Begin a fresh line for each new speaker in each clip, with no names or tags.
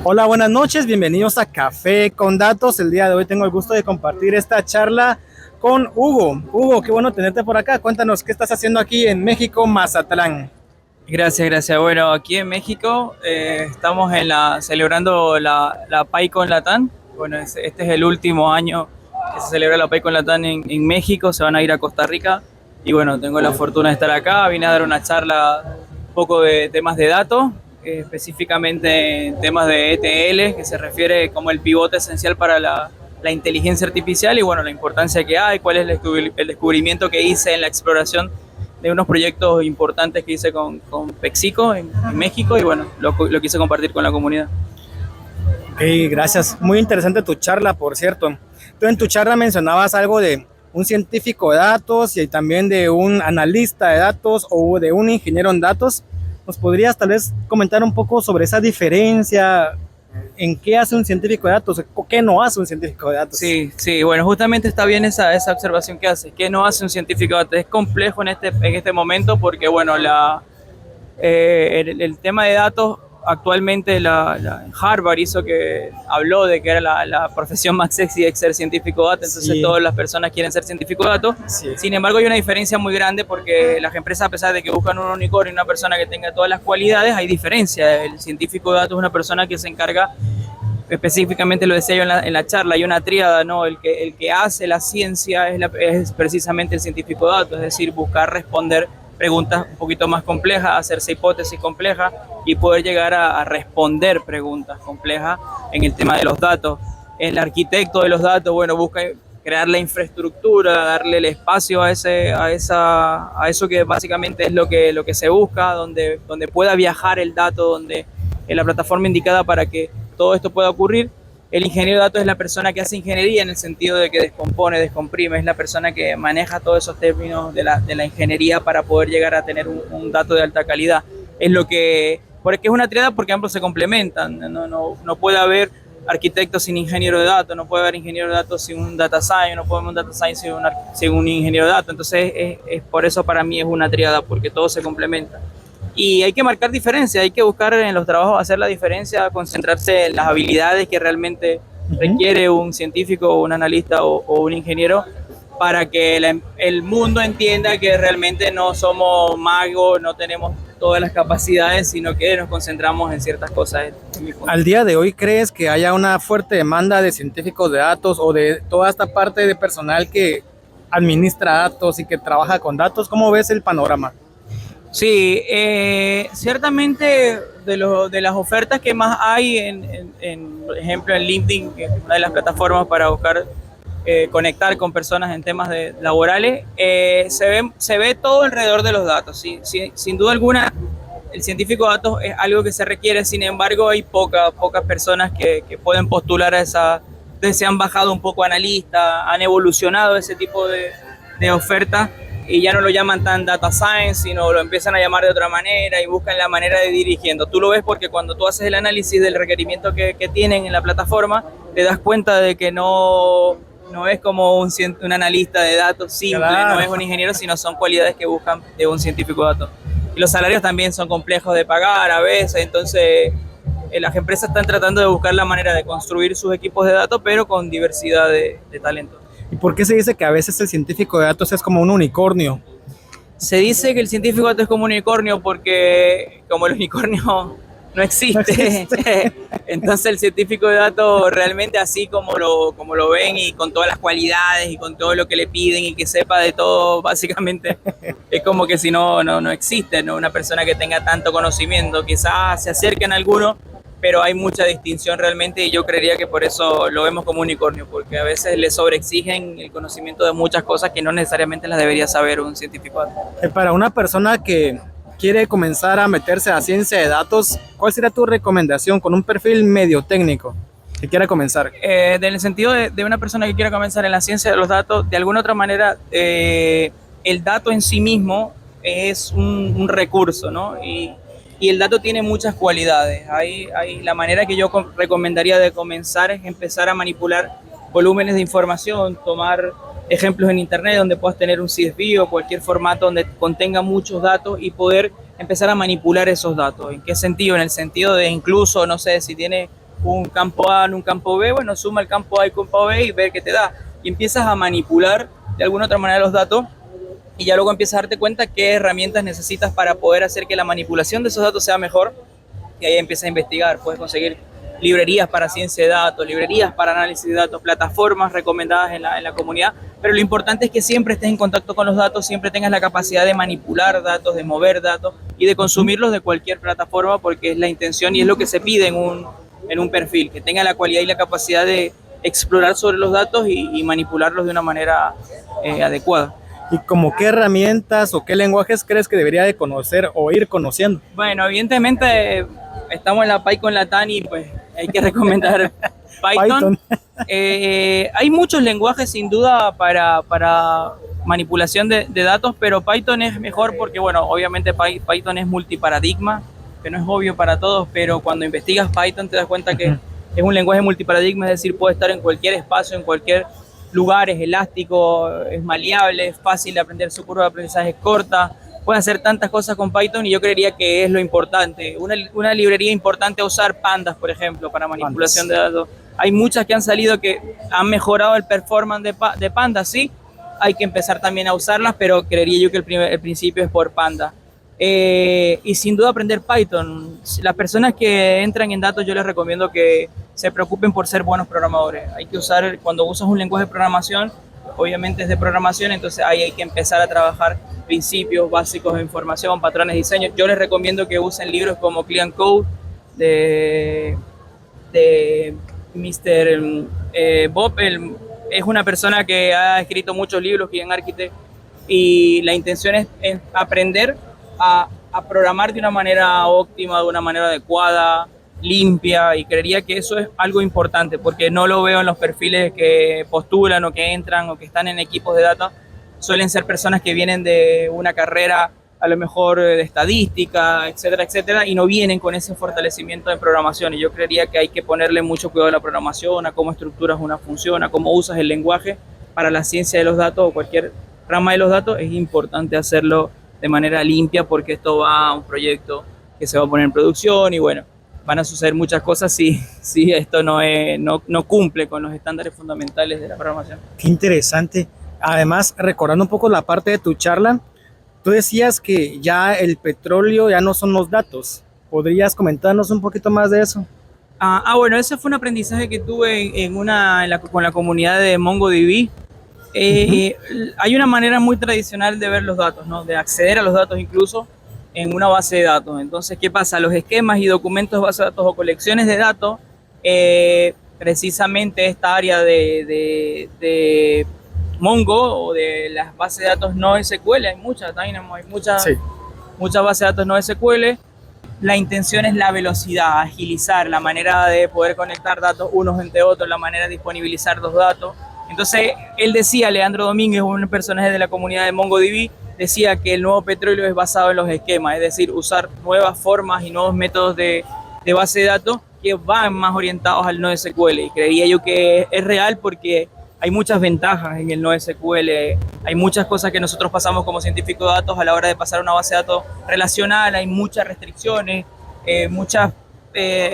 Hola, buenas noches, bienvenidos a Café con Datos. El día de hoy tengo el gusto de compartir esta charla con Hugo. Hugo, qué bueno tenerte por acá. Cuéntanos qué estás haciendo aquí en México, Mazatlán.
Gracias, gracias. Bueno, aquí en México estamos celebrando la PyCon Latam. Bueno, este es el último año que se celebra la PyCon Latam en México. Se van a ir a Costa Rica. Y bueno, tengo la fortuna de estar acá. Vine a dar una charla un poco de temas de datos, específicamente en temas de ETL, que se refiere como el pivote esencial para la inteligencia artificial y bueno, la importancia que hay, cuál es el descubrimiento que hice en la exploración de unos proyectos importantes que hice con Pexico en México y bueno, lo quise compartir con la comunidad.
Ok, gracias. Muy interesante tu charla, por cierto. Tú en tu charla mencionabas algo de un científico de datos y también de un analista de datos o de un ingeniero en datos. ¿Nos podrías tal vez comentar un poco sobre esa diferencia? ¿En qué hace un científico de datos? ¿Qué no hace un científico de datos?
Sí, sí, bueno, justamente está bien esa observación que hace. ¿Qué no hace un científico de datos? Es complejo en este momento porque, bueno, el tema de datos actualmente Harvard hizo que habló de que era la profesión más sexy de ser científico de datos, entonces
Sí,
todas las personas quieren ser científico de datos.
sí.
Sin embargo, hay una diferencia muy grande porque las empresas, a pesar de que buscan un unicornio y una persona que tenga todas las cualidades, hay diferencia. El científico de datos es una persona que se encarga específicamente, lo decía yo en la charla, hay una tríada, ¿no? El que hace la ciencia es precisamente el científico de datos, es decir, buscar responder preguntas un poquito más complejas, hacerse hipótesis complejas y poder llegar a responder preguntas complejas en el tema de los datos. El arquitecto de los datos, bueno, busca crear la infraestructura, darle el espacio a eso que básicamente es lo que se busca, donde pueda viajar el dato, donde en la plataforma indicada para que todo esto pueda ocurrir. El ingeniero de datos es la persona que hace ingeniería en el sentido de que descompone, descomprime, es la persona que maneja todos esos términos de la ingeniería para poder llegar a tener un dato de alta calidad. Es lo que, porque es una triada porque ambos se complementan, no puede haber arquitecto sin ingeniero de datos, no puede haber ingeniero de datos sin un data science, no puede haber un data science sin un ingeniero de datos, entonces por eso para mí es una triada, porque todo se complementa. Y hay que marcar diferencia, hay que buscar en los trabajos hacer la diferencia, concentrarse en las habilidades que realmente
Uh-huh.
requiere un científico, un analista o un ingeniero para que el mundo entienda que realmente no somos magos, no tenemos todas las capacidades, sino que nos concentramos en ciertas cosas.
Al día de hoy, ¿crees que haya una fuerte demanda de científicos de datos o de toda esta parte de personal que administra datos y que trabaja con datos? ¿Cómo ves el panorama?
Sí, ciertamente de las ofertas que más hay, por ejemplo, en LinkedIn, que es una de las plataformas para buscar conectar con personas en temas laborales, se ve todo alrededor de los datos. ¿Sí? Sin duda alguna, el científico de datos es algo que se requiere, sin embargo, hay pocas personas que pueden postular a esa. Entonces se han bajado un poco analistas, han evolucionado ese tipo de ofertas y ya no lo llaman tan data science, sino lo empiezan a llamar de otra manera y buscan la manera de dirigiendo. Tú lo ves porque cuando tú haces el análisis del requerimiento que tienen en la plataforma, te das cuenta de que no es como un analista de datos simple,
Claro.
no es un ingeniero, sino son cualidades que buscan de un científico de datos. Y los salarios también son complejos de pagar a veces, entonces las empresas están tratando de buscar la manera de construir sus equipos de datos, pero con diversidad de talento.
¿Y por qué se dice que a veces el científico de datos es como un unicornio?
Se dice que el científico de datos es como un unicornio porque como el unicornio no
No
existe,
existe.
entonces el científico de datos realmente así como lo ven y con todas las cualidades y con todo lo que le piden y que sepa de todo, básicamente es como que si no existe, ¿no? Una persona que tenga tanto conocimiento, quizás se acerquen a algunos, pero hay mucha distinción realmente y yo creería que por eso lo vemos como unicornio, porque a veces le sobreexigen el conocimiento de muchas cosas que no necesariamente las debería saber un científico.
Para una persona que quiere comenzar a meterse a ciencia de datos, ¿cuál sería tu recomendación con un perfil medio técnico que quiera comenzar?
En el sentido de una persona que quiera comenzar en la ciencia de los datos, de alguna otra manera, el dato en sí mismo es un recurso, ¿no? Y el dato tiene muchas cualidades. La manera que yo recomendaría de comenzar es empezar a manipular volúmenes de información, tomar ejemplos en internet donde puedas tener un CSV o cualquier formato donde contenga muchos datos y poder empezar a manipular esos datos. ¿En qué sentido? En el sentido de incluso, no sé, si tiene un campo A en un campo B, bueno, suma el campo A y campo B y ver qué te da. Y empiezas a manipular de alguna otra manera los datos y ya luego empiezas a darte cuenta qué herramientas necesitas para poder hacer que la manipulación de esos datos sea mejor, y ahí empiezas a investigar. Puedes conseguir librerías para ciencia de datos, librerías para análisis de datos, plataformas recomendadas en la comunidad, pero lo importante es que siempre estés en contacto con los datos, siempre tengas la capacidad de manipular datos, de mover datos y de consumirlos de cualquier plataforma, porque es la intención y es lo que se pide en un perfil, que tenga la cualidad y la capacidad de explorar sobre los datos y manipularlos de una manera adecuada.
¿Y como qué herramientas o qué lenguajes crees que debería de conocer o ir conociendo?
Bueno, evidentemente estamos en la PyCon Latam y pues hay que recomendar Python. Hay muchos lenguajes sin duda para manipulación de datos, pero Python es mejor porque, bueno, obviamente Python es multiparadigma, que no es obvio para todos, pero cuando investigas Python te das cuenta que es un lenguaje multiparadigma, es decir, puede estar en cualquier espacio, en cualquier lugar, es elástico, es maleable, es fácil de aprender, su curva de aprendizaje es corta, puede hacer tantas cosas con Python y yo creería que es lo importante. Una librería importante a usar, Pandas, por ejemplo, para manipulación de datos. Hay muchas que han salido que han mejorado el performance de Pandas, sí, hay que empezar también a usarlas, pero creería yo que el principio es por Panda. Y sin duda aprender Python. Las personas que entran en datos yo les recomiendo que se preocupen por ser buenos programadores. Hay que usar, cuando usas un lenguaje de programación, obviamente es de programación, entonces ahí hay que empezar a trabajar principios básicos de información, patrones de diseño. Yo les recomiendo que usen libros como Clean Code de Mr. Bob. Es una persona que ha escrito muchos libros, Clean Architect, y la intención es aprender a programar de una manera óptima, de una manera adecuada, limpia, y creería que eso es algo importante porque no lo veo en los perfiles que postulan o que entran o que están en equipos de data. Suelen ser personas que vienen de una carrera a lo mejor de estadística, etcétera, etcétera, y no vienen con ese fortalecimiento de programación, y yo creería que hay que ponerle mucho cuidado a la programación, a cómo estructuras una función, a cómo usas el lenguaje para la ciencia de los datos o cualquier rama de los datos. Es importante hacerlo de manera limpia porque esto va a un proyecto que se va a poner en producción y bueno, van a suceder muchas cosas si esto no cumple con los estándares fundamentales de la programación.
Qué interesante. Además, recordando un poco la parte de tu charla, tú decías que ya el petróleo ya no son los datos. ¿Podrías comentarnos un poquito más de eso?
Bueno, ese fue un aprendizaje que tuve con la comunidad de MongoDB. Hay una manera muy tradicional de ver los datos, ¿no? De acceder a los datos incluso en una base de datos. Entonces, ¿qué pasa? Los esquemas y documentos de base de datos o colecciones de datos, precisamente esta área de Mongo o de las bases de datos no SQL, hay muchas, Dynamo, hay muchas bases de datos no SQL. La intención es la velocidad, agilizar la manera de poder conectar datos unos entre otros, la manera de disponibilizar los datos. Entonces, él decía, Leandro Domínguez, un personaje de la comunidad de MongoDB, decía que el nuevo petróleo es basado en los esquemas, es decir, usar nuevas formas y nuevos métodos de base de datos que van más orientados al NoSQL. Y creería yo que es real porque hay muchas ventajas en el NoSQL, hay muchas cosas que nosotros pasamos como científicos de datos a la hora de pasar una base de datos relacional, hay muchas restricciones, muchas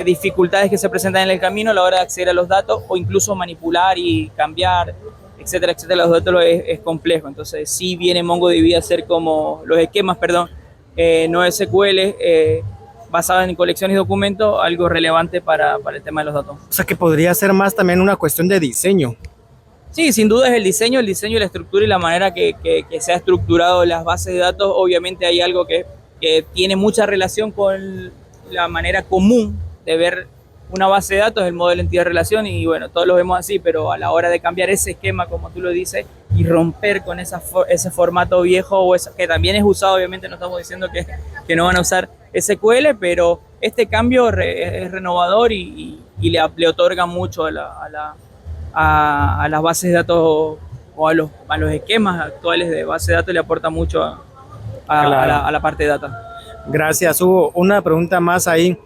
dificultades que se presentan en el camino a la hora de acceder a los datos o incluso manipular y cambiar, etcétera, etcétera. Los datos es complejo, entonces sí viene MongoDB a ser como los esquemas, NoSQL, basado en colecciones y documentos, algo relevante para el tema de los datos.
O sea que podría ser más también una cuestión de diseño.
Sí, sin duda es el diseño, la estructura y la manera que se ha estructurado las bases de datos. Obviamente hay algo que tiene mucha relación con la manera común de ver una base de datos, el modelo entidad-relación, y bueno, todos lo vemos así, pero a la hora de cambiar ese esquema, como tú lo dices, y romper con ese formato viejo, o que también es usado, obviamente no estamos diciendo que no van a usar SQL, pero este cambio es renovador y le otorga mucho a las bases de datos o a los esquemas actuales de base de datos, le aporta mucho a la parte de data.
Gracias, Hugo. Una pregunta más ahí.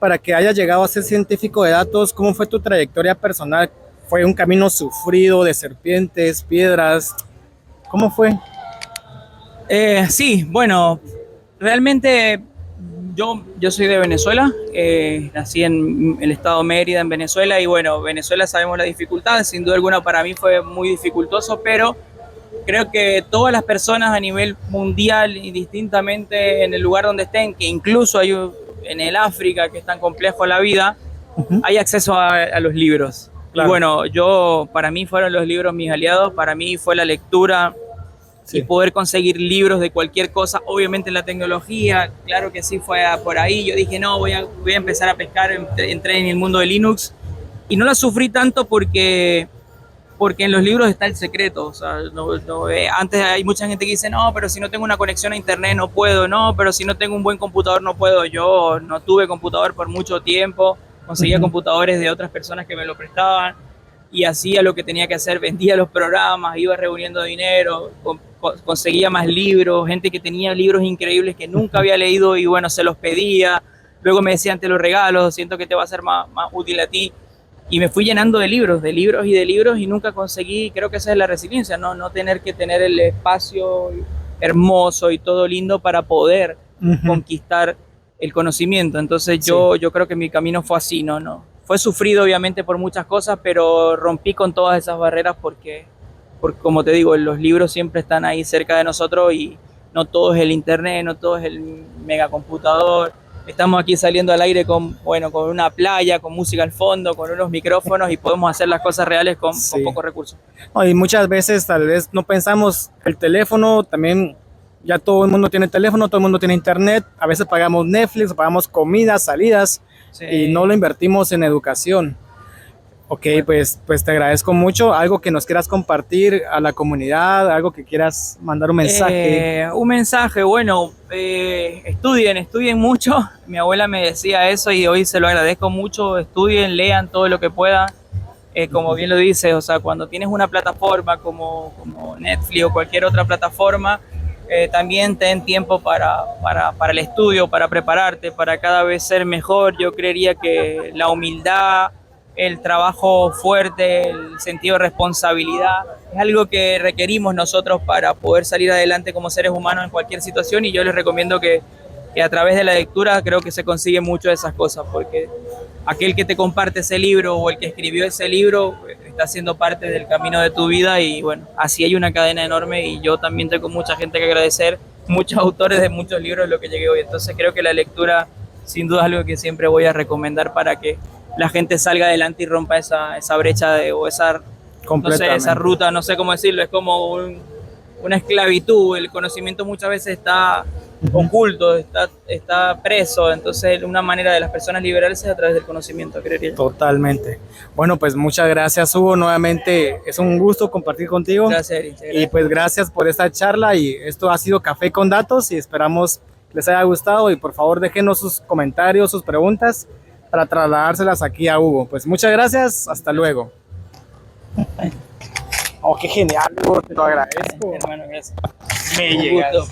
Para que hayas llegado a ser científico de datos, ¿cómo fue tu trayectoria personal? ¿Fue un camino sufrido de serpientes, piedras? ¿Cómo fue?
Sí, bueno, realmente Yo soy de Venezuela, nací en el estado Mérida, en Venezuela, y bueno, Venezuela sabemos la dificultad, sin duda alguna para mí fue muy dificultoso, pero creo que todas las personas a nivel mundial, indistintamente en el lugar donde estén, que incluso en el África, que es tan complejo la vida, hay acceso a los libros. Claro. Y bueno, para mí fueron los libros mis aliados, para mí fue la lectura, sí, y poder conseguir libros de cualquier cosa, obviamente la tecnología, claro que sí fue por ahí. Yo dije, no, voy a empezar a pescar, entré en el mundo de Linux y no la sufrí tanto porque en los libros está el secreto. O sea, antes hay mucha gente que dice, no, pero si no tengo una conexión a internet no puedo, no, pero si no tengo un buen computador no puedo. Yo no tuve computador por mucho tiempo, conseguía computadores de otras personas que me lo prestaban y hacía lo que tenía que hacer, vendía los programas, iba reuniendo dinero, conseguía más libros, gente que tenía libros increíbles que nunca había leído y bueno, se los pedía, luego me decían te los regalo, siento que te va a ser más útil a ti, y me fui llenando de libros y nunca conseguí, creo que esa es la resiliencia, no tener que tener el espacio hermoso y todo lindo para poder conquistar el conocimiento. Entonces yo creo que mi camino fue así, no fue sufrido obviamente por muchas cosas, pero rompí con todas esas barreras porque como te digo, los libros siempre están ahí cerca de nosotros y no todo es el internet, no todo es el megacomputador. Estamos aquí saliendo al aire con una playa, con música al fondo, con unos micrófonos y podemos hacer las cosas reales con pocos recursos.
Y muchas veces tal vez no pensamos el teléfono, también ya todo el mundo tiene teléfono, todo el mundo tiene internet, a veces pagamos Netflix, pagamos comidas, salidas, sí, y no lo invertimos en educación. Ok, pues te agradezco mucho. ¿Algo que nos quieras compartir a la comunidad? ¿Algo que quieras mandar un mensaje?
Un mensaje, bueno, estudien mucho. Mi abuela me decía eso y hoy se lo agradezco mucho. Estudien, lean todo lo que puedan. Como bien lo dices, o sea, cuando tienes una plataforma como Netflix o cualquier otra plataforma, también ten tiempo para el estudio, para prepararte, para cada vez ser mejor. Yo creería que la humildad, el trabajo fuerte, el sentido de responsabilidad, es algo que requerimos nosotros para poder salir adelante como seres humanos en cualquier situación, y yo les recomiendo que a través de la lectura creo que se consigue mucho de esas cosas, porque aquel que te comparte ese libro o el que escribió ese libro está siendo parte del camino de tu vida y bueno, así hay una cadena enorme y yo también tengo mucha gente que agradecer, muchos autores de muchos libros lo que llegué hoy, entonces creo que la lectura sin duda es algo que siempre voy a recomendar para que la gente salga adelante y rompa esa brecha o esa ruta, no sé cómo decirlo, es como una esclavitud, el conocimiento muchas veces está oculto, está preso, entonces una manera de las personas liberarse es a través del conocimiento, creería.
Totalmente. Bueno, pues muchas gracias, Hugo, nuevamente es un gusto compartir contigo.
Gracias, Erich.
Y pues gracias por esta charla y esto ha sido Café con Datos y esperamos les haya gustado y por favor déjenos sus comentarios, sus preguntas para trasladárselas aquí a Hugo. Pues muchas gracias, hasta luego. Oh, qué genial, Hugo, te lo agradezco.
Hermano, gracias.
Me llegas.